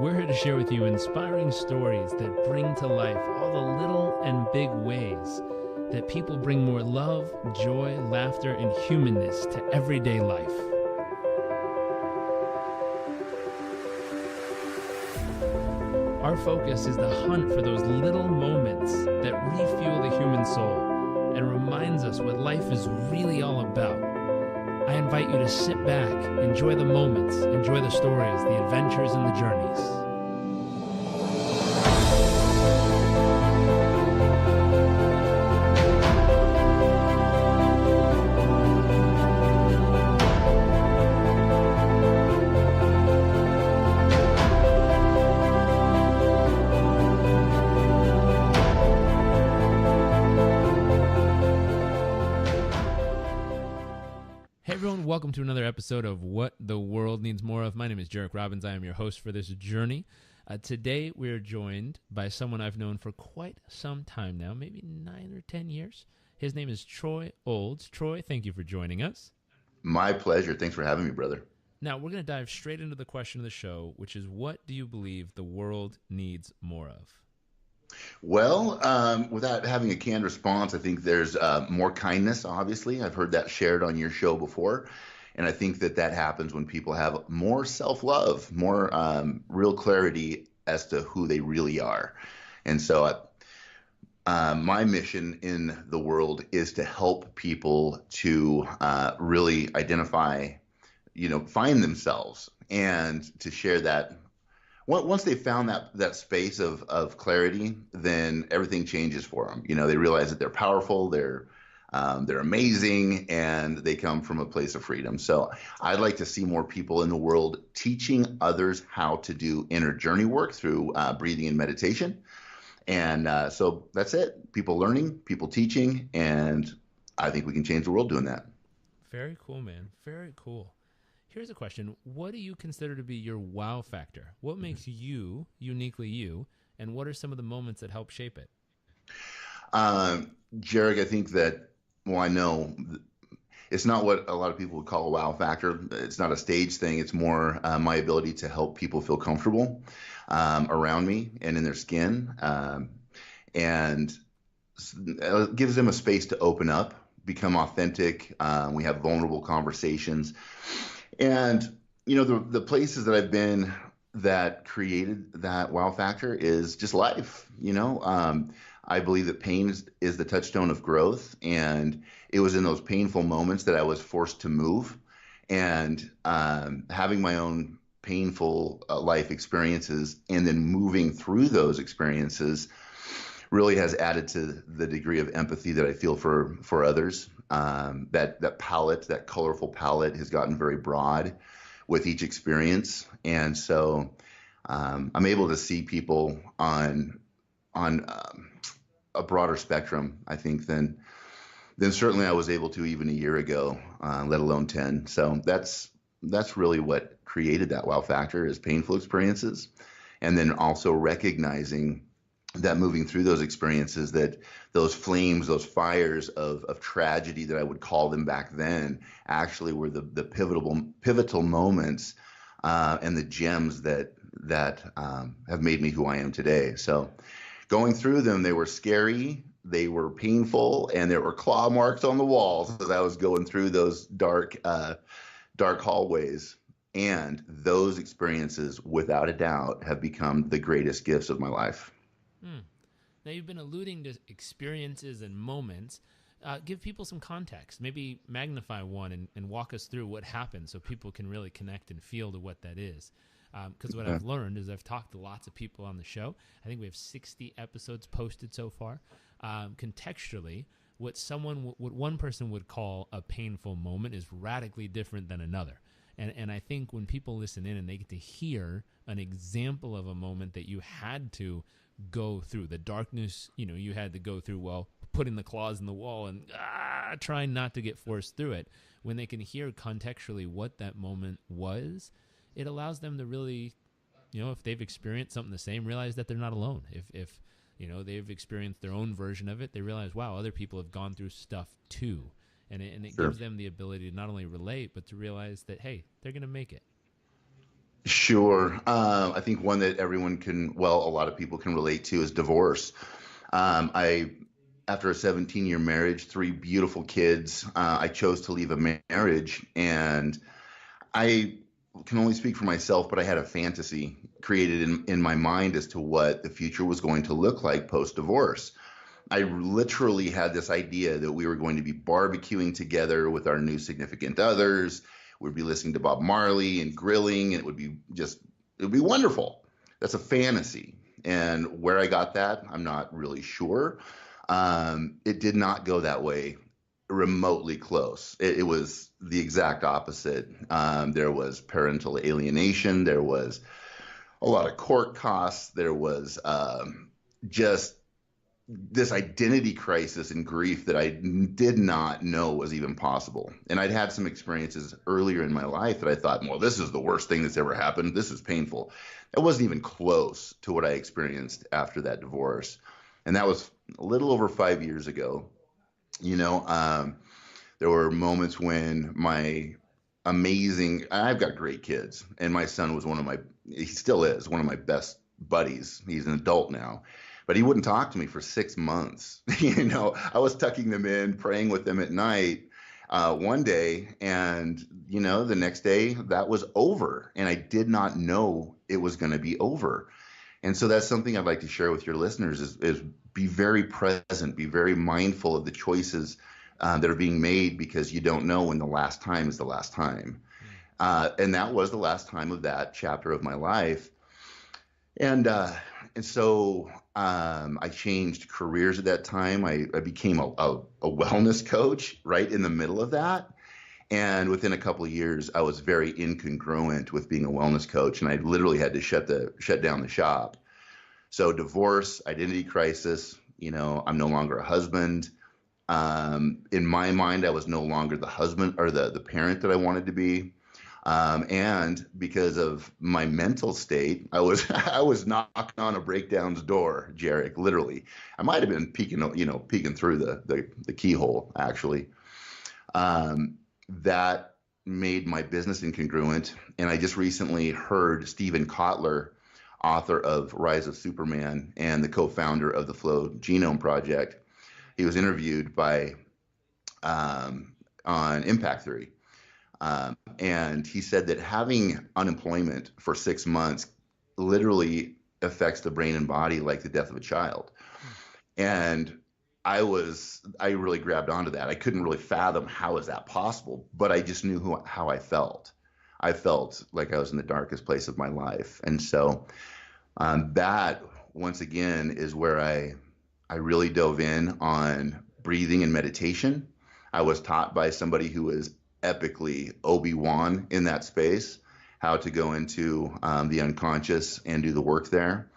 We're here to share with you inspiring stories that bring to life all the little and big ways that people bring more love, joy, laughter, and humanness to everyday life. Our focus is the hunt for those little moments that refuel the human soul and reminds us what life is really all about. I invite you to sit back, enjoy the moments, enjoy the stories, the adventures, and the journeys. Hey everyone, welcome to another episode of What the World Needs More of. My name is Jarek Robbins. I am your host for this journey. Today we are joined by someone I've known for quite some time now, maybe 9 or 10 years. His name is Troy Olds. Troy, thank you for joining us. My pleasure. Thanks for having me, brother. Now we're going to dive straight into the question of the show, which is, what do you believe the world needs more of? Well, without having a canned response, I think there's more kindness, obviously. I've heard that shared on your show before. And I think that happens when people have more self-love, more real clarity as to who they really are. And so my mission in the world is to help people to really identify, find themselves and to share that. Once they've found that space of clarity, then everything changes for them. They realize that they're powerful, they're amazing, and they come from a place of freedom. So I'd like to see more people in the world teaching others how to do inner journey work through breathing and meditation. And so that's it. People learning, people teaching, and I think we can change the world doing that. Very cool, man. Very cool. Here's a question. What do you consider to be your wow factor? What makes you uniquely you, and what are some of the moments that help shape it? Jarek, I think that, I know it's not what a lot of people would call a wow factor. It's not a stage thing. It's more my ability to help people feel comfortable around me and in their skin, and it gives them a space to open up, become authentic. We have vulnerable conversations. And, the places that I've been that created that wow factor is just life. I believe that pain is the touchstone of growth. And it was in those painful moments that I was forced to move. And having my own painful life experiences and then moving through those experiences really has added to the degree of empathy that I feel for others. That palette, that colorful palette, has gotten very broad with each experience, and so I'm able to see people on a broader spectrum, I think, than certainly I was able to even a year ago, let alone 10. So that's really what created that wow factor, is painful experiences, and then also recognizing that moving through those experiences, that those flames, those fires of tragedy that I would call them back then, actually were the pivotal moments and the gems that have made me who I am today. So going through them, they were scary, they were painful, and there were claw marks on the walls as I was going through those dark hallways. And those experiences, without a doubt, have become the greatest gifts of my life. Now, you've been alluding to experiences and moments. Give people some context. Maybe magnify one and walk us through what happened so people can really connect and feel to what that is. Because what I've learned is I've talked to lots of people on the show. I think we have 60 episodes posted so far. Contextually, what one person would call a painful moment is radically different than another. And I think when people listen in and they get to hear an example of a moment that you had to go through, the darkness, you had to go through, putting the claws in the wall and trying not to get forced through it. When they can hear contextually what that moment was, it allows them to really, if they've experienced something the same, realize that they're not alone. If they've experienced their own version of it, they realize, wow, other people have gone through stuff too. And it Sure. gives them the ability to not only relate, but to realize that, hey, they're going to make it. Sure. I think one that everyone can, well, a lot of people can relate to is divorce. I, after a 17-year marriage, three beautiful kids, I chose to leave a marriage, and I can only speak for myself, but I had a fantasy created in my mind as to what the future was going to look like post divorce. I literally had this idea that we were going to be barbecuing together with our new significant others. We'd be listening to Bob Marley and grilling, and it would be wonderful. That's a fantasy. And where I got that, I'm not really sure. It did not go that way remotely close. It was the exact opposite. There was parental alienation. There was a lot of court costs. There was just this identity crisis and grief that I did not know was even possible. And I'd had some experiences earlier in my life that I thought, well, this is the worst thing that's ever happened. This is painful. It wasn't even close to what I experienced after that divorce. And that was a little over 5 years ago. You know, there were moments when I've got great kids, and my son was he still is one of my best buddies. He's an adult now, but he wouldn't talk to me for 6 months. I was tucking them in, praying with them at night one day, and, the next day that was over, and I did not know it was going to be over. And so that's something I'd like to share with your listeners is be very present, be very mindful of the choices that are being made, because you don't know when the last time is the last time. And that was the last time of that chapter of my life. And so I changed careers at that time. I became a wellness coach right in the middle of that. And within a couple of years, I was very incongruent with being a wellness coach, and I literally had to shut down the shop. So divorce, identity crisis, I'm no longer a husband. In my mind, I was no longer the husband or the parent that I wanted to be. And because of my mental state, I was knocking on a breakdown's door, Jarek, literally. I might have been peeking through the keyhole, actually. That made my business incongruent. And I just recently heard Stephen Kotler, author of Rise of Superman and the co-founder of the Flow Genome Project. He was interviewed on impact theory. And he said that having unemployment for 6 months literally affects the brain and body like the death of a child. And I really grabbed onto that. I couldn't really fathom how is that possible, but I just knew how I felt. I felt like I was in the darkest place of my life. And so that, once again, is where I really dove in on breathing and meditation. I was taught by somebody who is epically Obi-Wan in that space, how to go into the unconscious and do the work there.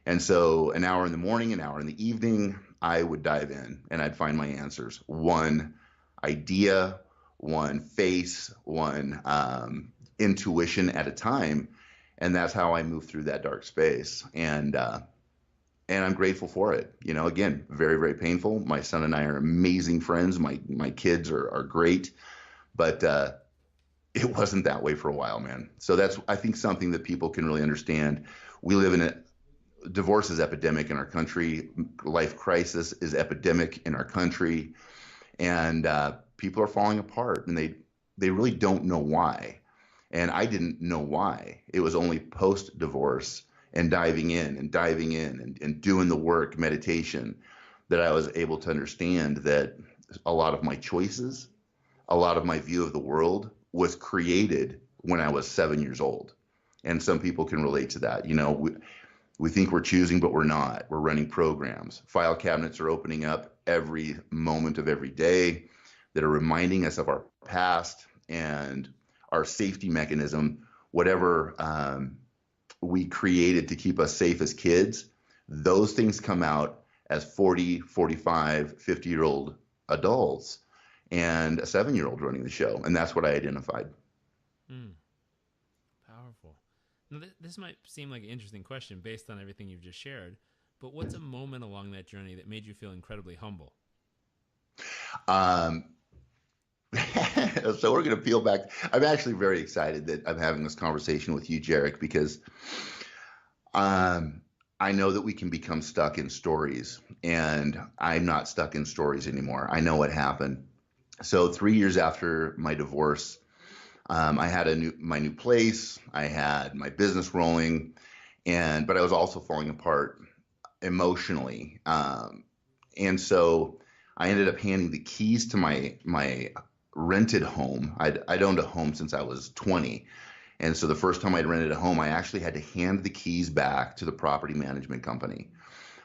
And so an hour in the morning, an hour in the evening, I would dive in and I'd find my answers. One idea, one face, one intuition at a time. And that's how I moved through that dark space. And I'm grateful for it. Again, very, very painful. My son and I are amazing friends. My kids are great, but it wasn't that way for a while, man. So that's, I think, something that people can really understand. We live in divorce is epidemic in our country. Life crisis is epidemic in our country, and people are falling apart, and they really don't know why. And I didn't know why. It was only post divorce and diving in and doing the work, meditation, that I was able to understand that a lot of my choices, a lot of my view of the world was created when I was 7 years old. And some people can relate to that. We think we're choosing, but we're not. We're running programs. File cabinets are opening up every moment of every day that are reminding us of our past and our safety mechanism, whatever we created to keep us safe as kids. Those things come out as 40, 45, 50-year-old adults and a 7-year-old running the show. And that's what I identified. Powerful. Now, this might seem like an interesting question based on everything you've just shared, but what's a moment along that journey that made you feel incredibly humble? So we're going to peel back. I'm actually very excited that I'm having this conversation with you, Jarek, because um, I know that we can become stuck in stories, and I'm not stuck in stories anymore. I know what happened. So 3 years after my divorce, I had my new place. I had my business rolling, but I was also falling apart emotionally. And so I ended up handing the keys to my rented home. I'd owned a home since I was 20. And so the first time I'd rented a home, I actually had to hand the keys back to the property management company.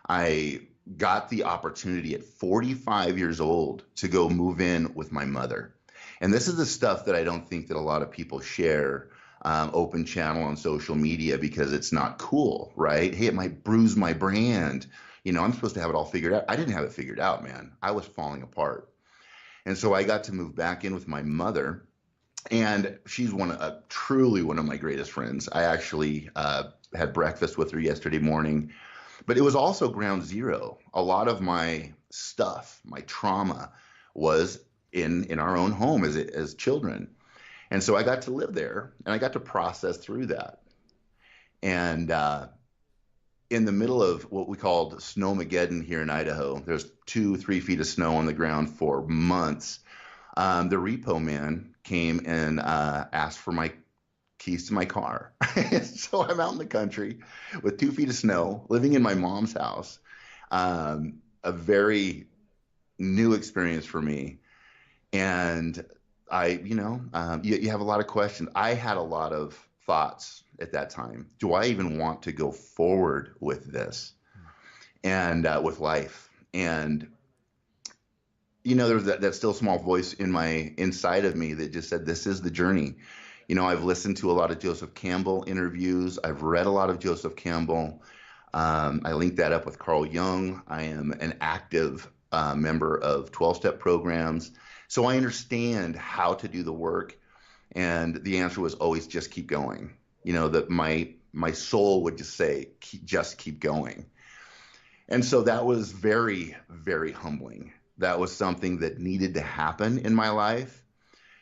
I got the opportunity at 45 years old to go move in with my mother. And this is the stuff that I don't think that a lot of people share open channel on social media because it's not cool, right? Hey, it might bruise my brand. I'm supposed to have it all figured out. I didn't have it figured out, man. I was falling apart. And so I got to move back in with my mother. And she's truly one of my greatest friends. I actually had breakfast with her yesterday morning, but it was also ground zero. A lot of my stuff, my trauma, was in our own home as children, and so I got to live there, and I got to process through that. And in the middle of what we called Snowmageddon here in Idaho, there's 2-3 feet of snow on the ground for months. The repo man came and asked for my keys to my car. So I'm out in the country with 2 feet of snow, living in my mom's house. A very new experience for me. And you have a lot of questions. I had a lot of thoughts at that time. Do I even want to go forward with this and with life? And there was that still small voice inside of me that just said, this is the journey. I've listened to a lot of Joseph Campbell interviews. I've read a lot of Joseph Campbell. I linked that up with Carl Jung. I am an active member of 12-step programs. So I understand how to do the work. And the answer was always just keep going. That my soul would just say, just keep going. And so that was very, very humbling. That was something that needed to happen in my life,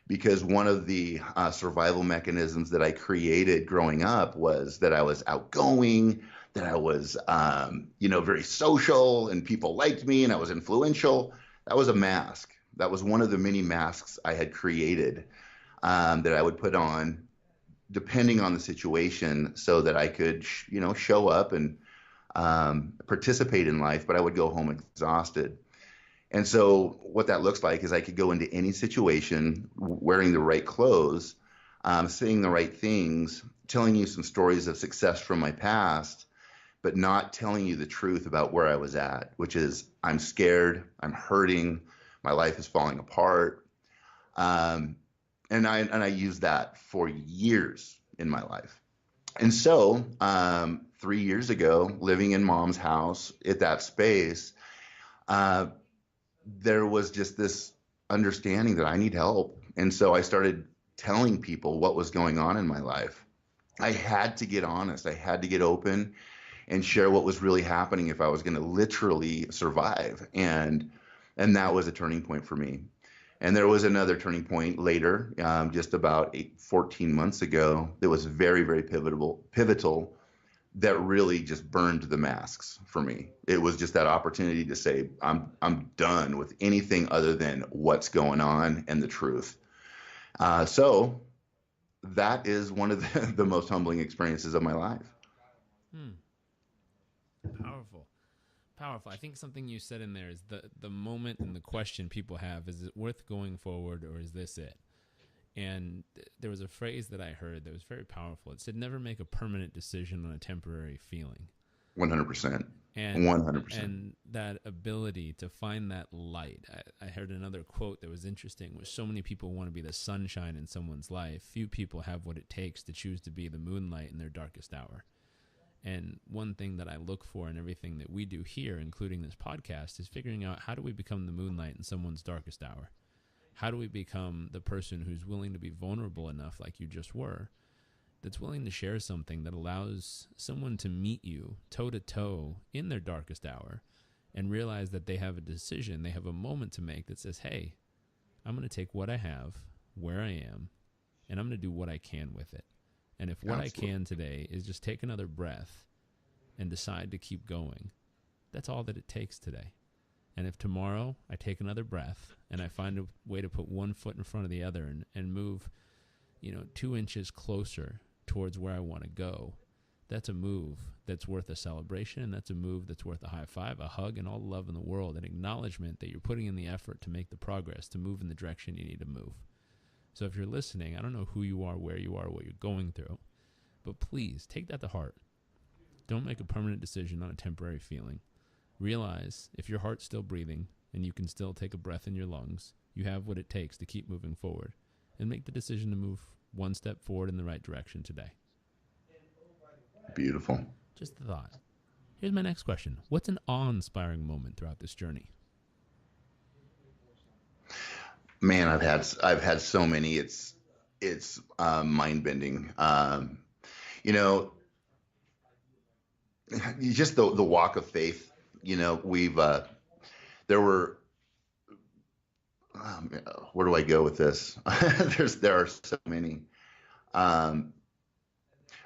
because one of the survival mechanisms that I created growing up was that I was outgoing, that I was, very social, and people liked me, and I was influential. That was a mask. That was one of the many masks I had created that I would put on depending on the situation so that I could, show up and participate in life, but I would go home exhausted. And so what that looks like is I could go into any situation wearing the right clothes, saying the right things, telling you some stories of success from my past, but not telling you the truth about where I was at, which is I'm scared, I'm hurting, my life is falling apart. And I used that for years in my life. And so 3 years ago, living in mom's house at that space, there was just this understanding that I need help. And so I started telling people what was going on in my life. I had to get honest. I had to get open and share what was really happening if I was going to literally survive. And that was a turning point for me. And there was another turning point later, just about 14 months ago, that was very, very pivotal, that really just burned the masks for me. It was just that opportunity to say, I'm done with anything other than what's going on and the truth. So that is one of the most humbling experiences of my life. Powerful. Powerful. I think something you said in there is the moment and the question people have, is it worth going forward or is this it? And there was a phrase that I heard that was very powerful. It said, never make a permanent decision on a temporary feeling. 100%. And 100%. And that ability to find that light. I heard another quote that was interesting, which so many people want to be the sunshine in someone's life. Few people have what it takes to choose to be the moonlight in their darkest hour. And one thing that I look for in everything that we do here, including this podcast, is figuring out, how do we become the moonlight in someone's darkest hour? How do we become the person who's willing to be vulnerable enough, like you just were, that's willing to share something that allows someone to meet you toe-to-toe in their darkest hour and realize that they have a decision, they have a moment to make that says, hey, I'm going to take what I have, where I am, and I'm going to do what I can with it. And if what Absolutely. I can today is just take another breath and decide to keep going, that's all that it takes today. And if tomorrow I take another breath and I find a way to put one foot in front of the other and move, 2 inches closer towards where I want to go, that's a move that's worth a celebration, and that's a move that's worth a high five, a hug, and all the love in the world, an acknowledgement that you're putting in the effort to make the progress, to move in the direction you need to move. So if you're listening, I don't know who you are, where you are, what you're going through, but please take that to heart. Don't make a permanent decision on a temporary feeling. Realize if your heart's still breathing and you can still take a breath in your lungs, you have what it takes to keep moving forward, and make the decision to move one step forward in the right direction today. Beautiful. Just a thought. Here's my next question. What's an awe-inspiring moment throughout this journey? Man, I've had so many. It's mind-bending. Just the walk of faith. We've there were. Where do I go with this? There are so many.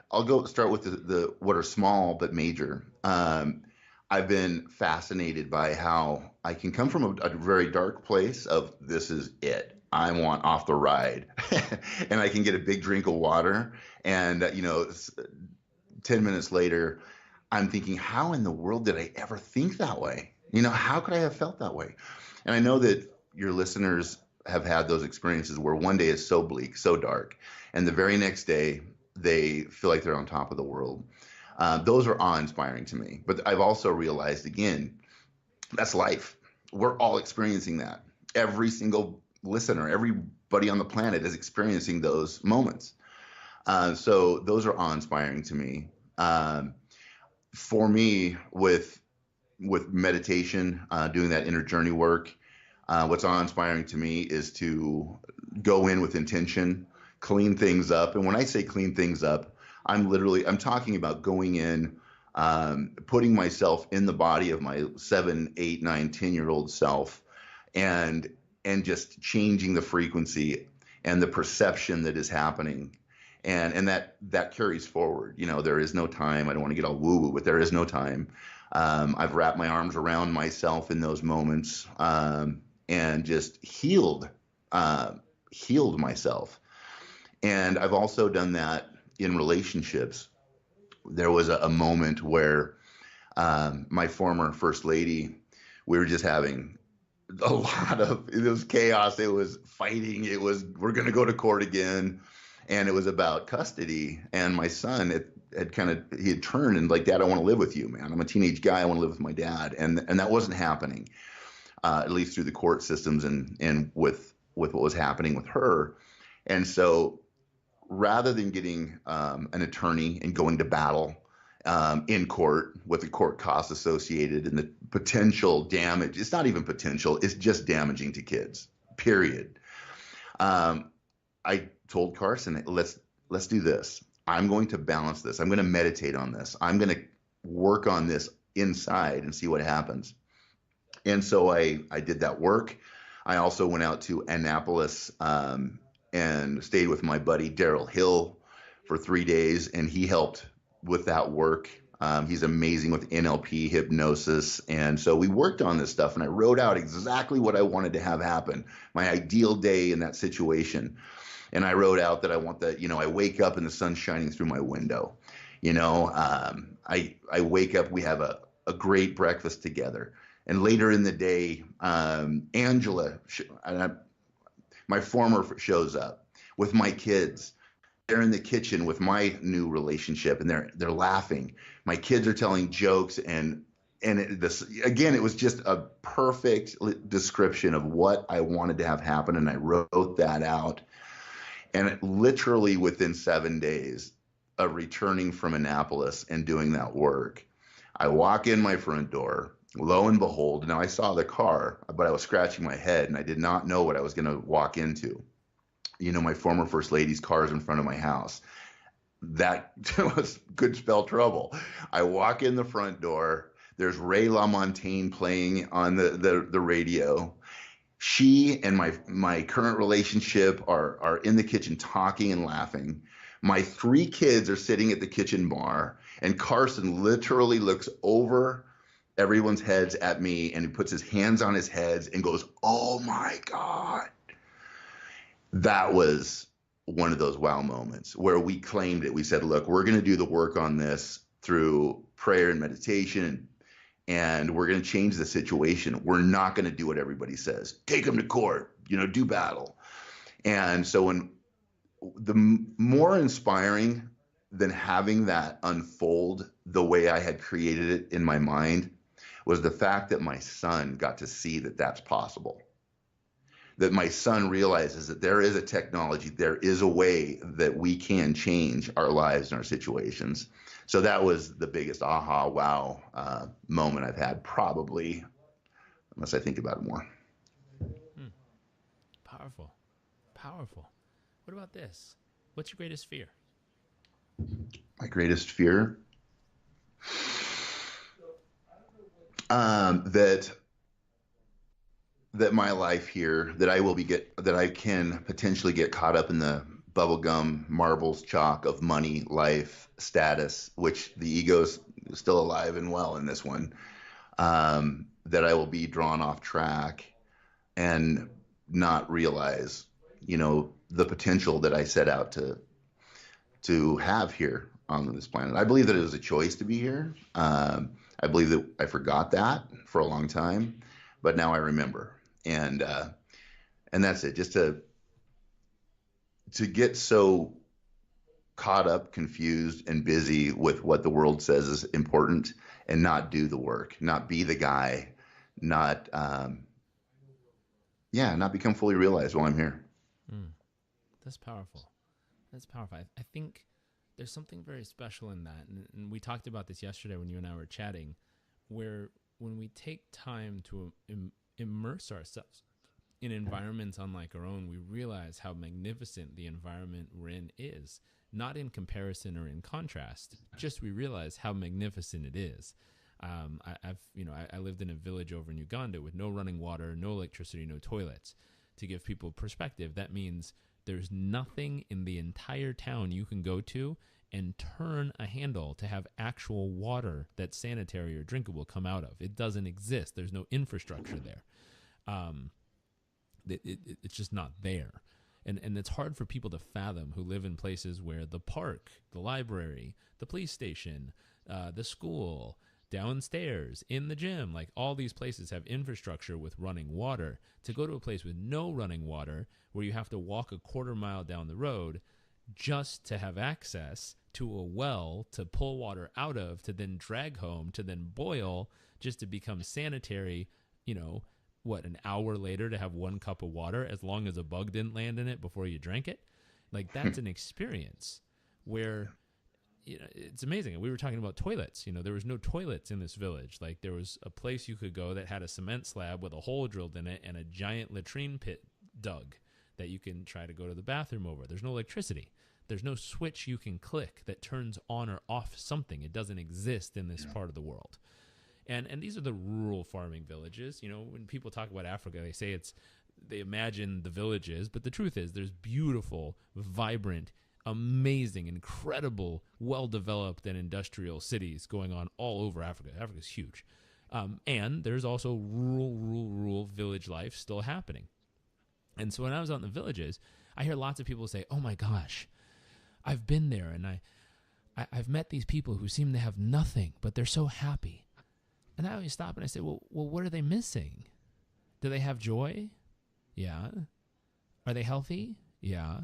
I'll start with the what are small but major. I've been fascinated by how I can come from a very dark place of this is it. I want off the ride, and I can get a big drink of water, and 10 minutes later, I'm thinking, how in the world did I ever think that way? How could I have felt that way? And I know that your listeners have had those experiences where one day is so bleak, so dark, and the very next day they feel like they're on top of the world. Those are awe-inspiring to me. But I've also realized, again, that's life. We're all experiencing that. Every single listener, everybody on the planet is experiencing those moments. So those are awe-inspiring to me. For me, with meditation, doing that inner journey work, what's awe-inspiring to me is to go in with intention, clean things up. And when I say clean things up, I'm talking about going in, putting myself in the body of my 7, 8, 9, 10-year-old self, and just changing the frequency and the perception that is happening. And that carries forward. There is no time. I don't want to get all woo-woo, but there is no time. I've wrapped my arms around myself in those moments, and just healed myself. And I've also done that in relationships. There was a moment where my former first lady, we were just having it was chaos. It was fighting. We're going to go to court again. And it was about custody. And my son he had turned and like, Dad, I want to live with you, man. I'm a teenage guy. I want to live with my dad. And that wasn't happening, at least through the court systems and with what was happening with her. And so rather than getting an attorney and going to battle in court with the court costs associated and the potential damage, it's not even potential, it's just damaging to kids, period. I told Carson, let's do this. I'm going to balance this. I'm going to meditate on this. I'm going to work on this inside and see what happens. And so I did that work. I also went out to Annapolis and stayed with my buddy Daryl Hill for 3 days, and he helped with that work. He's amazing with NLP hypnosis. And so we worked on this stuff, and I wrote out exactly what I wanted to have happen, my ideal day in that situation. And I wrote out that I want I wake up and the sun's shining through my window. I wake up, we have a great breakfast together. And later in the day, Angela, my former, shows up with my kids. They're in the kitchen with my new relationship, and they're laughing. My kids are telling jokes, and it was just a perfect description of what I wanted to have happen, and I wrote that out. And literally within 7 days of returning from Annapolis and doing that work, I walk in my front door. Lo and behold, now I saw the car, but I was scratching my head, and I did not know what I was going to walk into. My former first lady's car is in front of my house. That was could spell trouble. I walk in the front door. There's Ray LaMontagne playing on the radio. She and my current relationship are in the kitchen talking and laughing. My three kids are sitting at the kitchen bar, and Carson literally looks over everyone's heads at me, and he puts his hands on his heads and goes, "Oh my God." That was one of those wow moments where we claimed it. We said, look, we're going to do the work on this through prayer and meditation, and we're going to change the situation. We're not going to do what everybody says. Take them to court, do battle. And so when more inspiring than having that unfold the way I had created it in my mind was the fact that my son got to see that that's possible. That my son realizes that there is a technology, there is a way that we can change our lives and our situations. So that was the biggest aha, wow moment I've had, probably, unless I think about it more. Powerful. Powerful. What about this? What's your greatest fear? My greatest fear? That my life here, that I can potentially get caught up in the bubblegum marbles chalk of money, life, status, which the ego is still alive and well in this one. That I will be drawn off track and not realize, the potential that I set out to have here on this planet. I believe that it was a choice to be here. I believe that I forgot that for a long time, but now I remember. And that's it. Just to get so caught up, confused, and busy with what the world says is important, and not do the work, not be the guy, not become fully realized while I'm here. That's powerful. That's powerful. I think there's something very special in that, and we talked about this yesterday when you and I were chatting, where when we take time to immerse ourselves in environments unlike our own, we realize how magnificent the environment we're in is. Not in comparison or in contrast, just we realize how magnificent it is. I lived in a village over in Uganda with no running water, no electricity, no toilets. To give people perspective, that means there's nothing in the entire town you can go to and turn a handle to have actual water that's sanitary or drinkable come out of. It doesn't exist. There's no infrastructure there. It's just not there. And it's hard for people to fathom who live in places where the park, the library, the police station, the school, downstairs, in the gym, like all these places have infrastructure with running water. To go to a place with no running water where you have to walk a quarter mile down the road just to have access to a well to pull water out of, to then drag home, to then boil, just to become sanitary, an hour later to have 1 cup of water, as long as a bug didn't land in it before you drank it. Like, that's an experience where, it's amazing. We were talking about toilets. There was no toilets in this village. Like, there was a place you could go that had a cement slab with a hole drilled in it and a giant latrine pit dug that you can try to go to the bathroom over. There's no electricity. There's no switch you can click that turns on or off something. It doesn't exist in this part of the world. And these are the rural farming villages. When people talk about Africa, they imagine the villages, but the truth is there's beautiful, vibrant, amazing, incredible, well-developed and industrial cities going on all over Africa. Africa's huge. And there's also rural village life still happening. And so when I was out in the villages, I hear lots of people say, oh my gosh, I've been there and I've met these people who seem to have nothing, but they're so happy. And I always stop and I say, well, what are they missing? Do they have joy? Yeah. Are they healthy? Yeah.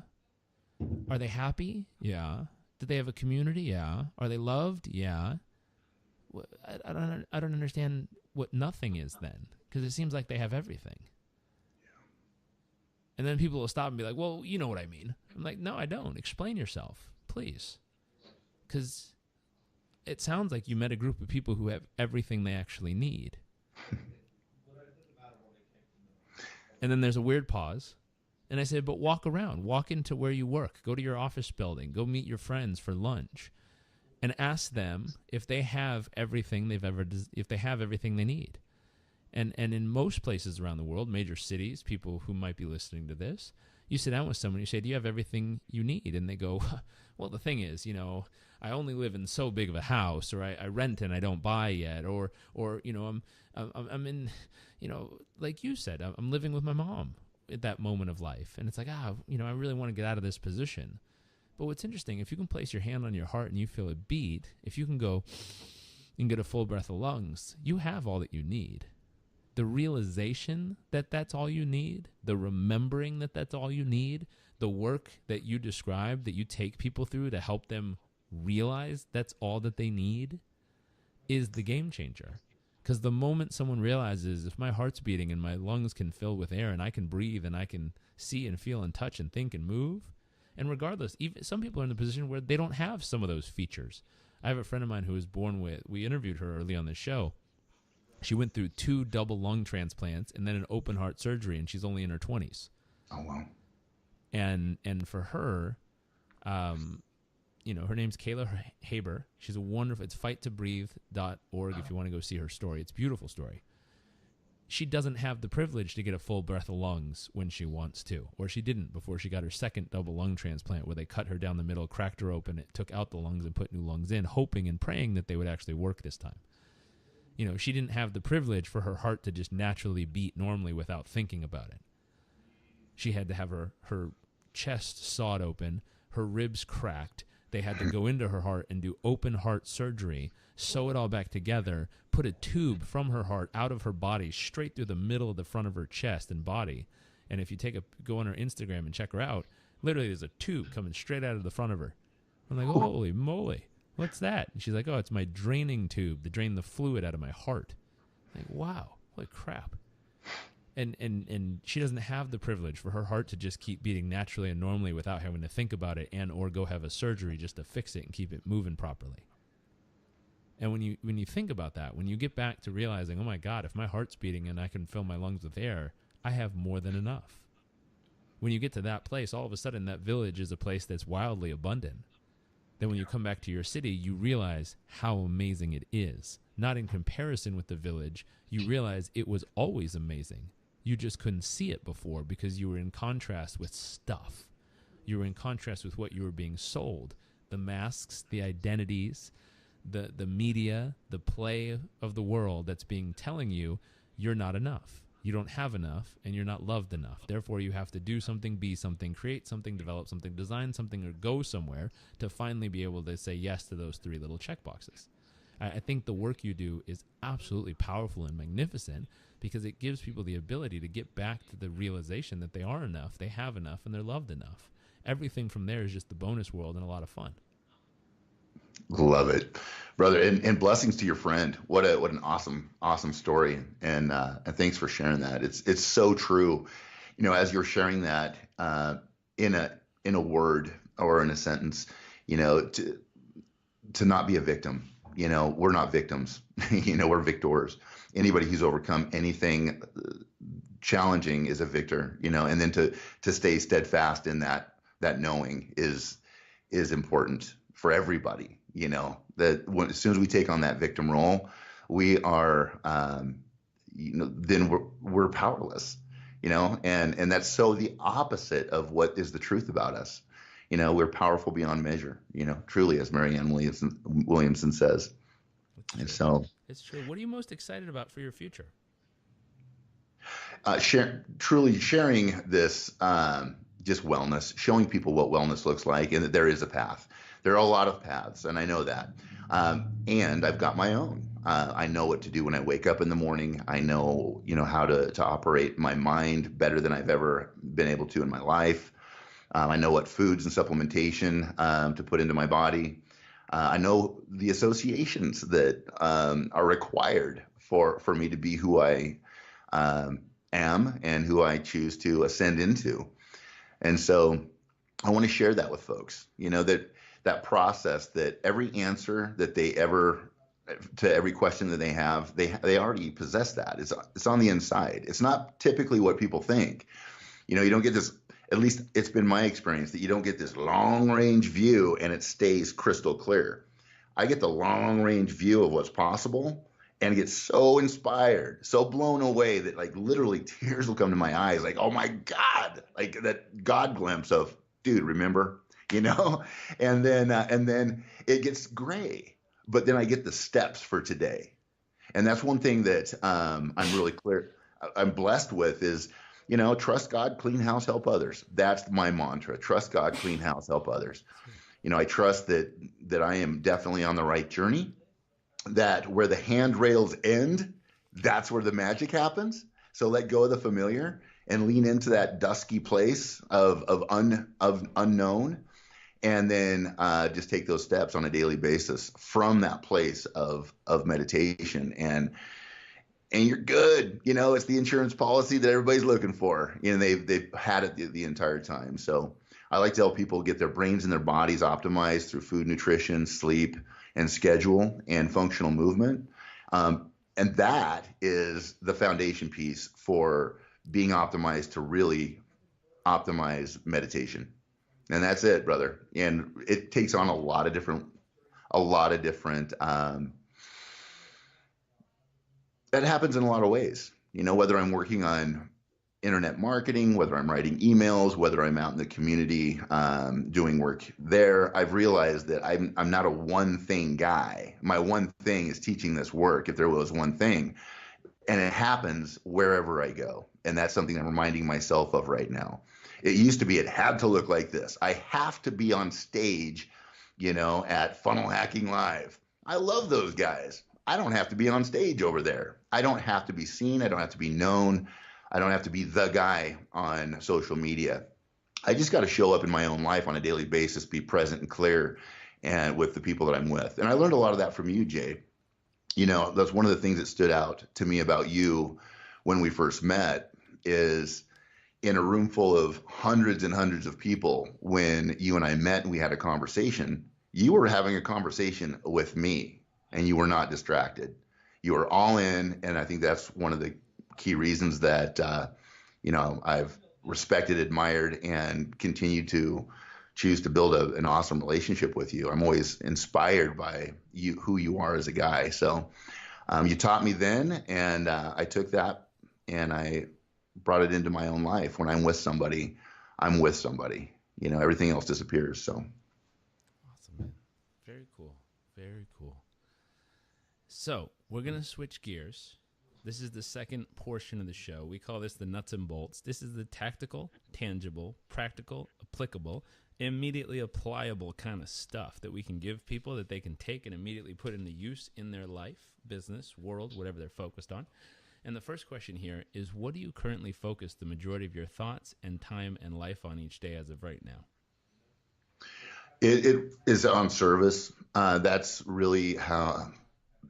Are they happy? Yeah. Do they have a community? Yeah. Are they loved? Yeah. I don't understand what nothing is then, because it seems like they have everything. And then people will stop and be like, well, you know what I mean. I'm like, no, I don't. Explain yourself, please. Because it sounds like you met a group of people who have everything they actually need. And then there's a weird pause. And I said, but walk around. Walk into where you work. Go to your office building. Go meet your friends for lunch. And ask them if they have everything if they have everything they need. And in most places around the world, major cities, people who might be listening to this, you sit down with someone, you say, do you have everything you need? And they go, well, the thing is, I only live in so big of a house, or I rent and I don't buy yet, or I'm in, like you said, I'm living with my mom at that moment of life. And it's like, I really want to get out of this position. But what's interesting, if you can place your hand on your heart and you feel it beat, if you can go and get a full breath of lungs, you have all that you need. The realization that that's all you need, the remembering that that's all you need, the work that you describe, that you take people through to help them realize that's all that they need, is the game changer. Because the moment someone realizes, if my heart's beating and my lungs can fill with air and I can breathe and I can see and feel and touch and think and move, and regardless, even some people are in the position where they don't have some of those features. I have a friend of mine who was born with, we interviewed her early on the show. She went through 2 double lung transplants and then an open heart surgery, and she's only in her 20s. Oh, wow. And for her, her name's Kayla Haber. She's a wonderful, it's fighttobreathe.org if you want to go see her story. It's a beautiful story. She doesn't have the privilege to get a full breath of lungs when she wants to, or she didn't before she got her second double lung transplant, where they cut her down the middle, cracked her open, it took out the lungs and put new lungs in, hoping and praying that they would actually work this time. She didn't have the privilege for her heart to just naturally beat normally without thinking about it. She had to have her chest sawed open, her ribs cracked. They had to go into her heart and do open heart surgery, sew it all back together, put a tube from her heart out of her body straight through the middle of the front of her chest and body. And if you go on her Instagram and check her out, literally there's a tube coming straight out of the front of her. I'm like, holy moly. What's that? And she's like, oh, it's my draining tube to drain the fluid out of my heart. I'm like, wow, holy crap. And she doesn't have the privilege for her heart to just keep beating naturally and normally without having to think about it and or go have a surgery just to fix it and keep it moving properly. And when you think about that, when you get back to realizing, oh my God, if my heart's beating and I can fill my lungs with air, I have more than enough. When you get to that place, all of a sudden that village is a place that's wildly abundant. Then when you come back to your city, you realize how amazing it is. Not in comparison with the village, you realize it was always amazing. You just couldn't see it before because you were in contrast with stuff. You were in contrast with what you were being sold. The masks, the identities, the media, the play of the world that's telling you you're not enough. You don't have enough, and you're not loved enough. Therefore, you have to do something, be something, create something, develop something, design something, or go somewhere to finally be able to say yes to those 3 little checkboxes. I think the work you do is absolutely powerful and magnificent because it gives people the ability to get back to the realization that they are enough, they have enough, and they're loved enough. Everything from there is just the bonus world and a lot of fun. Love it, brother, and blessings to your friend. What an awesome story, and thanks for sharing that. It's so true. As you're sharing that in a word or in a sentence, to not be a victim. We're not victims. We're victors. Anybody who's overcome anything challenging is a victor. And then to stay steadfast in that knowing is important for everybody. That as soon as we take on that victim role, we are, then we're powerless, and that's so the opposite of what is the truth about us. We're powerful beyond measure, truly, as Marianne Williamson says. And so it's true. What are you most excited about for your future? Truly sharing this, just wellness, showing people what wellness looks like, and that there is a path. There are a lot of paths, and I know that. And I've got my own. I know what to do when I wake up in the morning. I know, how to operate my mind better than I've ever been able to in my life. I know what foods and supplementation to put into my body. I know the associations that are required for me to be who I am and who I choose to ascend into. And so I want to share that with folks, that process, that every answer that they ever to every question that they have, they already possess that. It's on the inside. It's not typically what people think. You don't get this, at least it's been my experience, that you don't get this long range view and it stays crystal clear. I get the long range view of what's possible, and get so inspired, so blown away that like literally tears will come to my eyes. Like, oh my God, like that God glimpse of, dude, remember, you know? And then it gets gray, but then I get the steps for today. And that's one thing that I'm really clear, I'm blessed with is, you know, trust God, clean house, help others. That's my mantra. Trust God, clean house, help others. You know, I trust that I am definitely on the right journey, that where the handrails end, that's where the magic happens. So let go of the familiar and lean into that dusky place of unknown, and then just take those steps on a daily basis from that place of meditation, and you're good. You know, it's the insurance policy that everybody's looking for. You know, they've had it the entire time. So I like to help people get their brains and their bodies optimized through food, nutrition, sleep, and schedule and functional movement. And that is the foundation piece for being optimized to really optimize meditation. And that's it, brother. And it takes on a lot of different, that happens in a lot of ways. You know, whether I'm working on internet marketing, whether I'm writing emails, whether I'm out in the community doing work there, I've realized that I'm not a one thing guy. My one thing is teaching this work, if there was one thing, and it happens wherever I go. And that's something I'm reminding myself of right now. It used to be, it had to look like this. I have to be on stage, you know, at Funnel Hacking Live. I love those guys. I don't have to be on stage over there. I don't have to be seen. I don't have to be known. I don't have to be the guy on social media. I just got to show up in my own life on a daily basis, be present and clear, and with the people that I'm with. And I learned a lot of that from you, Jay. You know, that's one of the things that stood out to me about you when we first met is in a room full of hundreds and hundreds of people, when you and I met and we had a conversation, you were having a conversation with me and you were not distracted. You were all in. And I think that's one of the key reasons that, you know, I've respected, admired, and continue to choose to build an awesome relationship with you. I'm always inspired by you, who you are as a guy. So you taught me then, and I took that and I brought it into my own life. When I'm with somebody, I'm with somebody. You know, everything else disappears. So awesome, man. Very cool. Very cool. So we're going to switch gears. This is the second portion of the show. We call this the nuts and bolts. This is the tactical, tangible, practical, applicable, immediately applicable kind of stuff that we can give people that they can take and immediately put into use in their life, business, world, whatever they're focused on. And the first question here is, what do you currently focus the majority of your thoughts and time and life on each day as of right now? it is on service. That's really how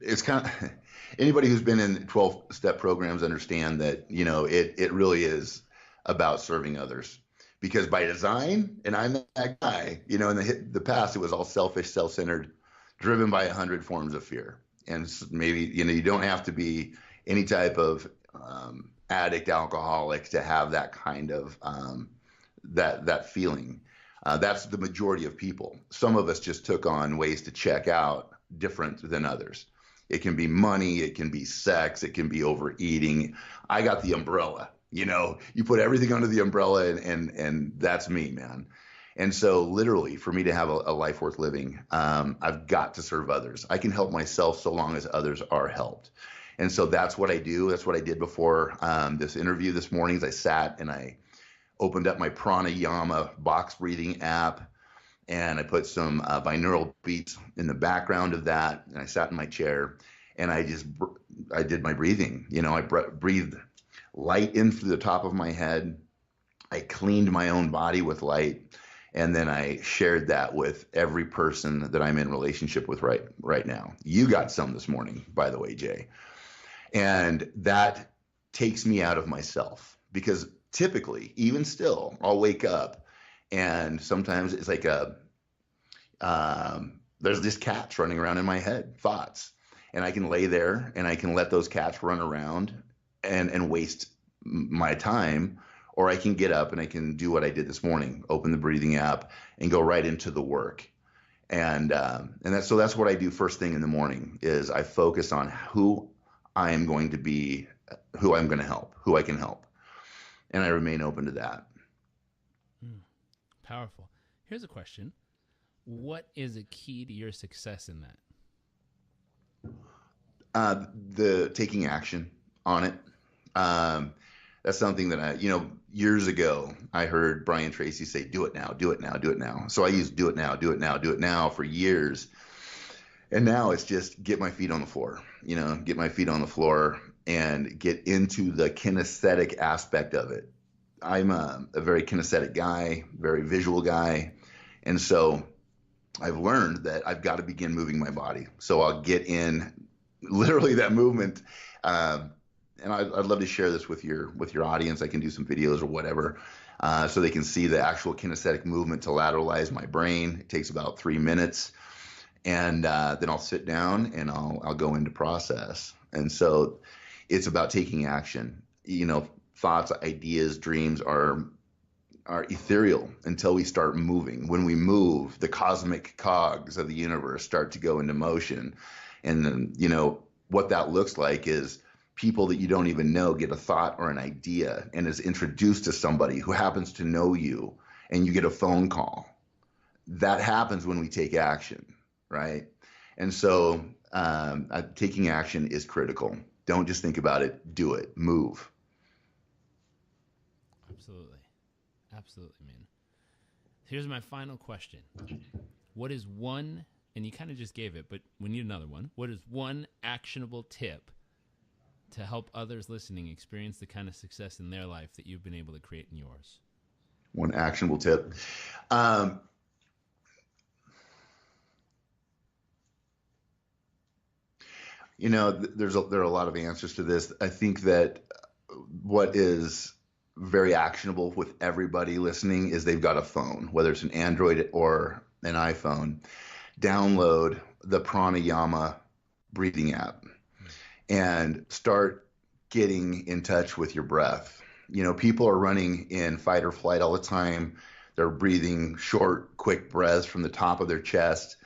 it's kind of, anybody who's been in 12-step programs understand that, you know, it really is about serving others. Because by design, and I'm that guy, you know, in the past, it was all selfish, self-centered, driven by 100 forms of fear. And maybe, you know, you don't have to be any type of addict, alcoholic to have that kind of that feeling. That's the majority of people. Some of us just took on ways to check out different than others. It can be money, it can be sex, it can be overeating. I got the umbrella. You know, you put everything under the umbrella, and that's me, man. And so literally, for me to have a life worth living, I've got to serve others. I can help myself so long as others are helped. And so that's what I do. That's what I did before this interview this morning. Is I sat and I opened up my pranayama box breathing app, and I put some binaural beats in the background of that. And I sat in my chair, and I did my breathing. You know, I breathed light in through the top of my head. I cleaned my own body with light, and then I shared that with every person that I'm in relationship with right now. You got some this morning, by the way, Jay. And that takes me out of myself, because typically, even still, I'll wake up and sometimes it's like there's these cats running around in my head, thoughts, and I can lay there and I can let those cats run around and waste my time, or I can get up and I can do what I did this morning, open the breathing app and go right into the work. And that's what I do first thing in the morning is I focus on who I am going to be who I'm going to help, who I can help. And I remain open to that. Powerful. Here's a question. What is a key to your success in that? The taking action on it. That's something that years ago, I heard Brian Tracy say, do it now, do it now, do it now. So I used do it now, do it now, do it now for years. And now it's just get my feet on the floor, get my feet on the floor and get into the kinesthetic aspect of it. I'm a very kinesthetic guy, very visual guy. And so I've learned that I've got to begin moving my body. So I'll get in literally that movement. And I'd love to share this with your audience. I can do some videos or whatever, so they can see the actual kinesthetic movement to lateralize my brain. It takes about 3 minutes, and then I'll sit down and I'll go into process. And so it's about taking action. Thoughts, ideas, dreams are ethereal until we start moving. When we move, the cosmic cogs of the universe start to go into motion. And then, what that looks like is people that you don't even know get a thought or an idea and is introduced to somebody who happens to know you, and you get a phone call. That happens when we take action, right? And so taking action is critical. Don't just think about it, do it, move. Absolutely, man. Here's my final question. What is one, and you kind of just gave it, but we need another one. What is one actionable tip to help others listening experience the kind of success in their life that you've been able to create in yours? One actionable tip. There are a lot of answers to this. I think that what is very actionable with everybody listening is they've got a phone, whether it's an Android or an iPhone. Download the pranayama breathing app and start getting in touch with your breath. People are running in fight or flight all the time. They're breathing short, quick breaths from the top of their chest,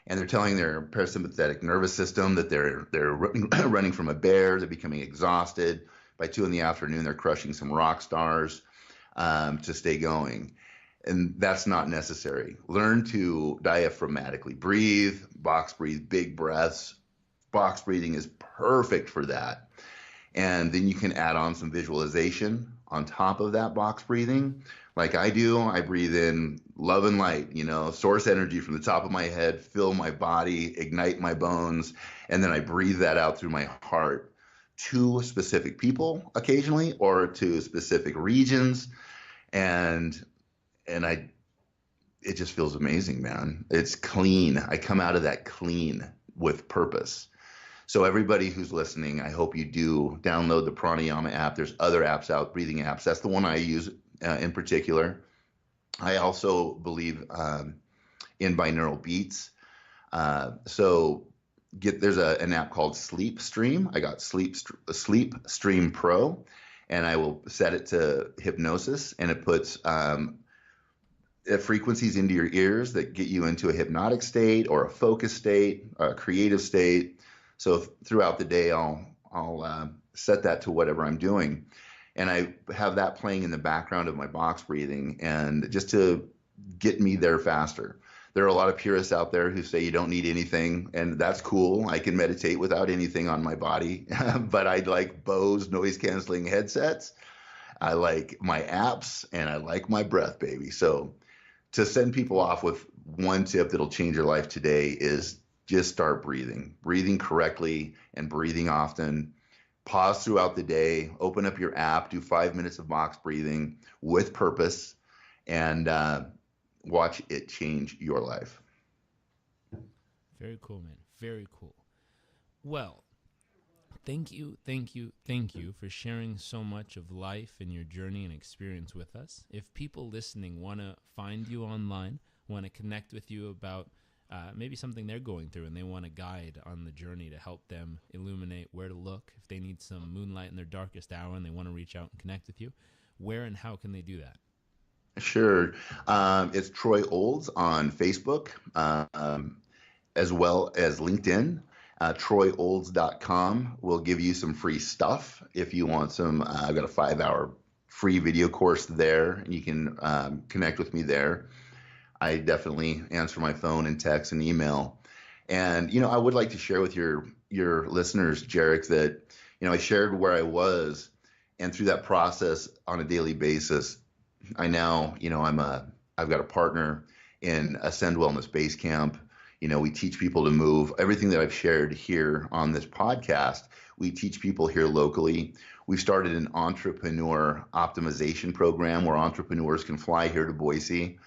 and they're telling their parasympathetic nervous system that they're running from a bear. They're becoming exhausted. By 2 p.m, they're crushing some rock stars to stay going. And that's not necessary. Learn to diaphragmatically breathe, box breathe, big breaths. Box breathing is perfect for that. And then you can add on some visualization on top of that box breathing. Like I do, I breathe in love and light, source energy from the top of my head, fill my body, ignite my bones, and then I breathe that out through my heart to specific people occasionally or to specific regions. And it just feels amazing, man. It's clean. I come out of that clean with purpose. So everybody who's listening, I hope you do download the pranayama app. There's other apps out, breathing apps. That's the one I use in particular. I also believe in binaural beats. So there's an app called Sleep Stream. I got Sleep Stream Pro, and I will set it to hypnosis, and it puts frequencies into your ears that get you into a hypnotic state or a focused state, a creative state. So throughout the day, I'll set that to whatever I'm doing, and I have that playing in the background of my box breathing, and just to get me there faster. There are a lot of purists out there who say you don't need anything, and that's cool. I can meditate without anything on my body, but I like Bose noise-canceling headsets. I like my apps, and I like my breath, baby. So to send people off with one tip that'll change your life today is just start breathing correctly and breathing often. Pause throughout the day, open up your app, do 5 minutes of box breathing with purpose, and watch it change your life. Very cool, man. Very cool. Well, thank you for sharing so much of life and your journey and experience with us. If people listening want to find you online, want to connect with you about maybe something they're going through and they want a guide on the journey to help them illuminate where to look, if they need some moonlight in their darkest hour and they want to reach out and connect with you, where and how can they do that? Sure. It's Troy Olds on Facebook, as well as LinkedIn. TroyOlds.com will give you some free stuff if you want some. I've got a 5-hour free video course there, and you can connect with me there. I definitely answer my phone and text and email. And, I would like to share with your listeners, Jarek, that, I shared where I was, and through that process on a daily basis, I now, I've got a partner in Ascend Wellness Base Camp. We teach people to move. Everything that I've shared here on this podcast, we teach people here locally. We've started an entrepreneur optimization program where entrepreneurs can fly here to Boise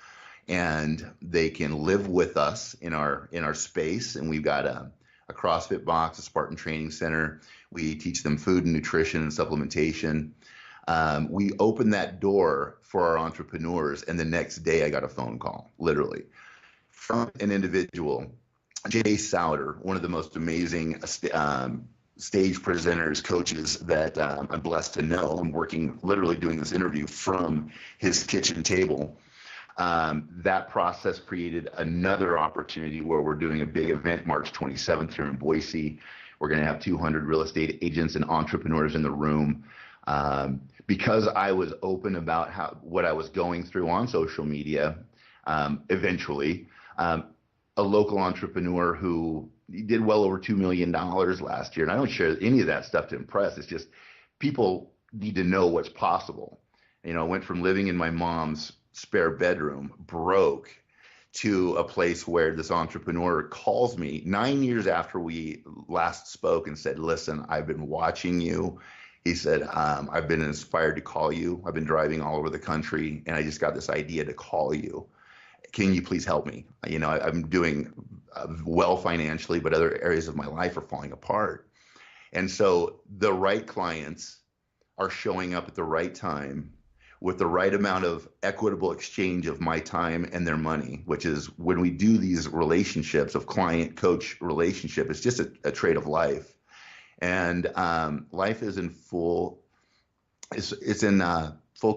and they can live with us in our space. And we've got a CrossFit box, a Spartan Training Center. We teach them food and nutrition and supplementation. We opened that door for our entrepreneurs, and the next day I got a phone call, literally, from an individual, Jay Souter, one of the most amazing stage presenters, coaches that I'm blessed to know. I'm literally doing this interview from his kitchen table. That process created another opportunity where we're doing a big event March 27th here in Boise. We're going to have 200 real estate agents and entrepreneurs in the room. Because I was open about what I was going through on social media, eventually, a local entrepreneur who did well over $2 million last year. And I don't share any of that stuff to impress. It's just people need to know what's possible. I went from living in my mom's spare bedroom, broke, to a place where this entrepreneur calls me 9 years after we last spoke and said, listen, I've been watching you. He said, I've been inspired to call you. I've been driving all over the country, and I just got this idea to call you. Can you please help me? I'm doing well financially, but other areas of my life are falling apart. And so the right clients are showing up at the right time with the right amount of equitable exchange of my time and their money, which is when we do these relationships of client-coach relationship, it's just a trait of life. And life is in full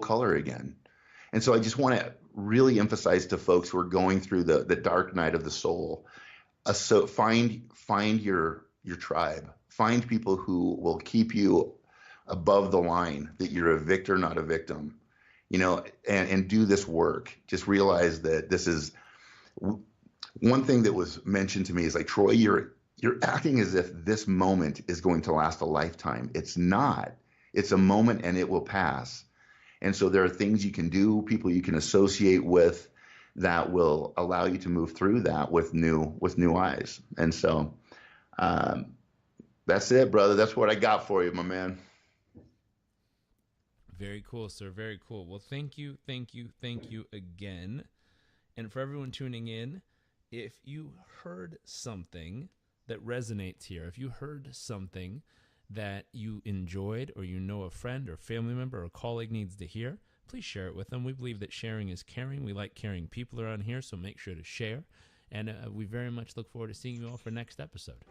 color again. And so I just want to really emphasize to folks who are going through the dark night of the soul, so find your tribe. Find people who will keep you above the line, that you're a victor, not a victim, and do this work. Just realize that this is one thing that was mentioned to me is like, Troy, you're acting as if this moment is going to last a lifetime. It's not. It's a moment and it will pass. And so there are things you can do, people you can associate with that will allow you to move through that with new eyes. And so that's it, brother. That's what I got for you, my man. Very cool, sir. Very cool. Well, thank you again. And for everyone tuning in, if you heard something that resonates here, if you heard something that you enjoyed, or a friend or family member or colleague needs to hear, please share it with them. We believe that sharing is caring. We like caring people around here, so make sure to share. And we very much look forward to seeing you all for next episode.